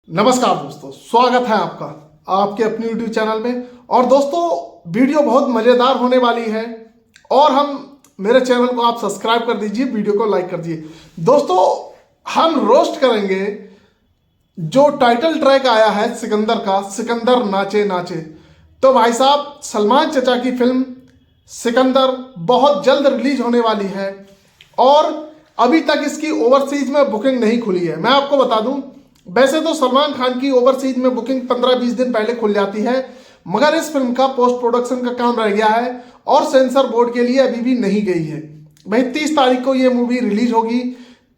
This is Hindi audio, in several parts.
नमस्कार दोस्तों, स्वागत है आपका आपके अपने YouTube चैनल में। और दोस्तों, वीडियो बहुत मज़ेदार होने वाली है और मेरे चैनल को आप सब्सक्राइब कर दीजिए, वीडियो को लाइक कर दीजिए। दोस्तों, हम रोस्ट करेंगे जो टाइटल ट्रैक आया है सिकंदर का, सिकंदर नाचे नाचे। तो भाई साहब, सलमान चचा की फिल्म सिकंदर बहुत जल्द रिलीज होने वाली है और अभी तक इसकी ओवरसीज में बुकिंग नहीं खुली है। मैं आपको बता दूं, वैसे तो सलमान खान की ओवरसीज में बुकिंग 15-20 दिन पहले खुल जाती है, मगर इस फिल्म का पोस्ट प्रोडक्शन का काम रह गया है और सेंसर बोर्ड के लिए अभी भी नहीं गई है। भाई 30 तारीख को ये मूवी रिलीज होगी,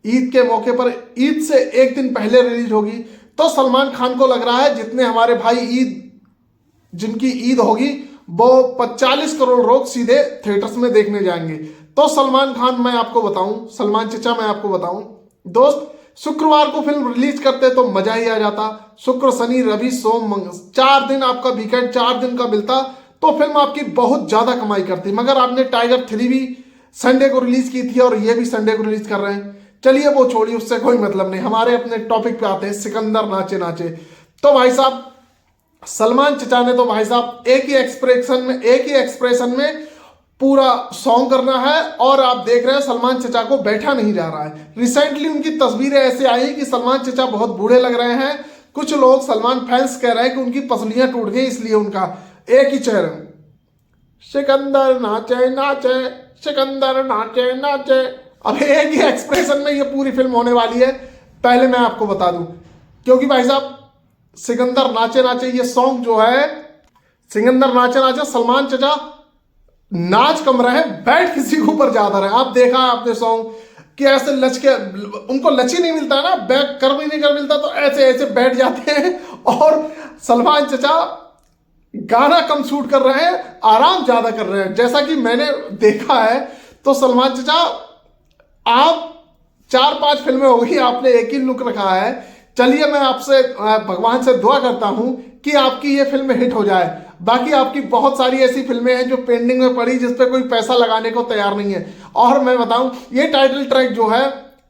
ईद के मौके पर, ईद से एक दिन पहले रिलीज होगी। तो सलमान खान को लग रहा है जितने हमारे भाई जिनकी ईद होगी वो 40 करोड़ लोग सीधे थिएटर्स में देखने जाएंगे। तो सलमान खान, मैं आपको बताऊं, सलमान चचा मैं आपको बताऊं दोस्त, शुक्रवार को फिल्म रिलीज करते तो मजा ही आ जाता। शुक्र शनि रवि सोम मंगल 4 दिन आपका वीकेंड 4 दिन का मिलता तो फिल्म आपकी बहुत ज्यादा कमाई करती। मगर आपने टाइगर 3 भी संडे को रिलीज की थी और ये भी संडे को रिलीज कर रहे हैं। चलिए वो छोड़िए, उससे कोई मतलब नहीं, हमारे अपने टॉपिक पे आते हैं, सिकंदर नाचे नाचे। तो भाई साहब, सलमान चचा ने तो भाई साहब एक ही एक्सप्रेशन में पूरा सॉन्ग करना है और आप देख रहे हैं सलमान चचा को बैठा नहीं जा रहा है। रिसेंटली उनकी तस्वीरें ऐसे आई कि सलमान चचा बहुत बूढ़े लग रहे हैं। कुछ लोग सलमान फैंस कह रहे हैं कि उनकी पसलियां टूट गई, इसलिए उनका एक ही चेहरा, सिकंदर नाचे नाचे, सिकंदर नाचे नाचे। अब एक ही एक्सप्रेशन में ये पूरी फिल्म होने वाली है। पहले मैं आपको बता दूं, क्योंकि भाई साहब सिकंदर नाचे नाचे ये सॉन्ग जो है, सिकंदर नाचे नाचे, सलमान चचा नाच कम रहे, बैठ किसी के ऊपर ज्यादा रहे। आप देखा है आपने सॉन्ग कि ऐसे लच के, उनको लच ही नहीं मिलता है ना, बैक कर भी नहीं कर मिलता तो ऐसे ऐसे बैठ जाते हैं। और सलमान चचा गाना कम शूट कर रहे हैं, आराम ज्यादा कर रहे हैं। जैसा कि मैंने देखा है तो सलमान चचा, आप 4-5 फिल्में हो गई, आपने एक ही लुक रखा है। चलिए, मैं आपसे भगवान से दुआ करता हूं कि आपकी ये फिल्म हिट हो जाए। बाकी आपकी बहुत सारी ऐसी फिल्में हैं जो पेंडिंग में पड़ी, जिस पे कोई पैसा लगाने को तैयार नहीं है। और मैं बताऊं, ये टाइटल ट्रैक जो है,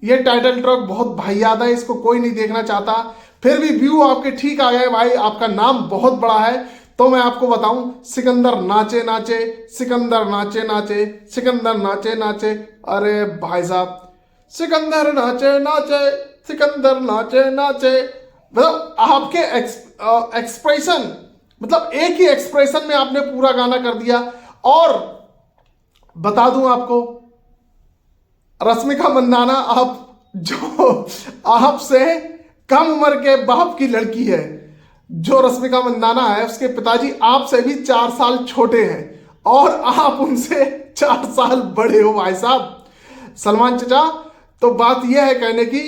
ये टाइटल ट्रैक बहुत भाईयादा है, इसको कोई नहीं देखना चाहता। फिर भी व्यू आपके ठीक आ गए भाई, आपका नाम बहुत बड़ा है। तो मैं आपको बताऊं, सिकंदर नाचे नाचे, सिकंदर नाचे नाचे, सिकंदर नाचे नाचे। अरे भाई साहब, सिकंदर नाचे नाचे, सिकंदर नाचे नाचे, मतलब आपके एक्सप्रेशन, मतलब एक ही एक्सप्रेशन में आपने पूरा गाना कर दिया। और बता दूं आपको, रश्मिका मंदाना, आप जो आपसे कम उम्र के बाप की लड़की है, जो रश्मिका मंदाना है, उसके पिताजी आपसे भी 4 साल छोटे हैं और आप उनसे 4 साल बड़े हो भाई साहब। सलमान चचा, तो बात यह है कहने की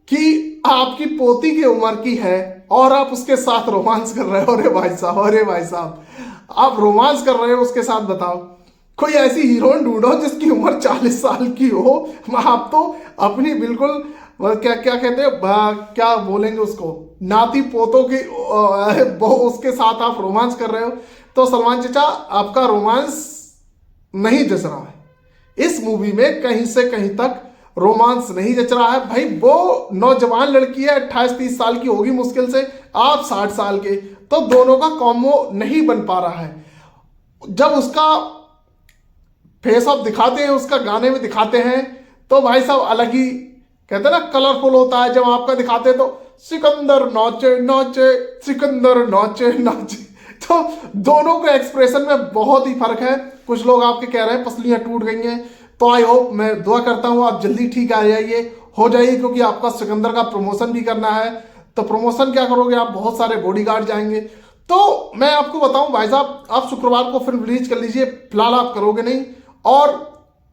कि आपकी पोती की उम्र की है और आप उसके साथ रोमांस कर रहे हो। अरे भाई साहब, अरे भाई साहब, आप रोमांस कर रहे हो उसके साथ। बताओ, कोई ऐसी हीरोइन ढूंढो जिसकी उम्र 40 साल की हो। आप तो अपनी बिल्कुल क्या क्या कहते हैं, क्या बोलेंगे उसको, नाती पोतों की उसके साथ आप रोमांस कर रहे हो। तो सलमान चचा, आपका रोमांस नहीं जच रहा है इस मूवी में, कहीं से कहीं तक रोमांस नहीं जच रहा है भाई। वो नौजवान लड़की है, 28-30 साल की होगी मुश्किल से, आप 60 साल के, तो दोनों का कॉम्बो नहीं बन पा रहा है। जब उसका फेस ऑफ दिखाते हैं, उसका गाने में दिखाते हैं, तो भाई साहब अलग ही कहते हैं ना, कलरफुल होता है। जब आपका दिखाते हैं तो सिकंदर नाचे नाचे, सिकंदर नाचे नाचे। तो दोनों के एक्सप्रेशन में बहुत ही फर्क है। कुछ लोग आपके कह रहे हैं पसलियां टूट गई हैं। तो आई होप, मैं दुआ करता हूं आप जल्दी ठीक आ जाइए, हो जाइए, क्योंकि आपका सिकंदर का प्रमोशन भी करना है। तो प्रमोशन क्या करोगे आप, बहुत सारे बॉडीगार्ड जाएंगे। तो मैं आपको बताऊं भाई साहब, आप शुक्रवार को फिल्म रिलीज कर लीजिए, फिलहाल आप करोगे नहीं। और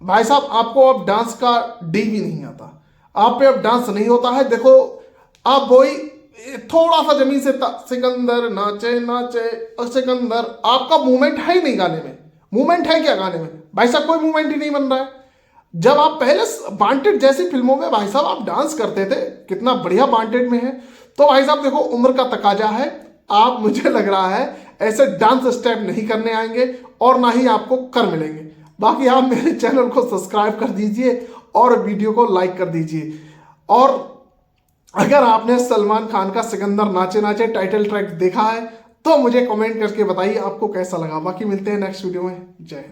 भाई साहब, आपको अब डांस का डी भी नहीं आता, आप पे अब डांस नहीं होता है। देखो, आप वही थोड़ा सा जमीन से सिकंदर नाचे नाचे, सिकंदर, आपका मूवमेंट है ही नहीं गाने में। मूवमेंट है क्या गाने में भाई साहब, कोई मूवमेंट ही नहीं बन रहा है। जब आप पहले वांटेड जैसी फिल्मों में भाई साहब आप डांस करते थे, कितना बढ़िया वांटेड में है। तो भाई साहब देखो, उम्र का तकाजा है, आप, मुझे लग रहा है ऐसे डांस स्टेप नहीं करने आएंगे और ना ही आपको कर मिलेंगे। बाकी आप मेरे चैनल को सब्सक्राइब कर दीजिए और वीडियो को लाइक कर दीजिए। और अगर आपने सलमान खान का सिकंदर नाचे नाचे टाइटल ट्रैक देखा है तो मुझे कमेंट करके बताइए आपको कैसा लगा। बाकी मिलते हैं नेक्स्ट वीडियो में। जय हिंद।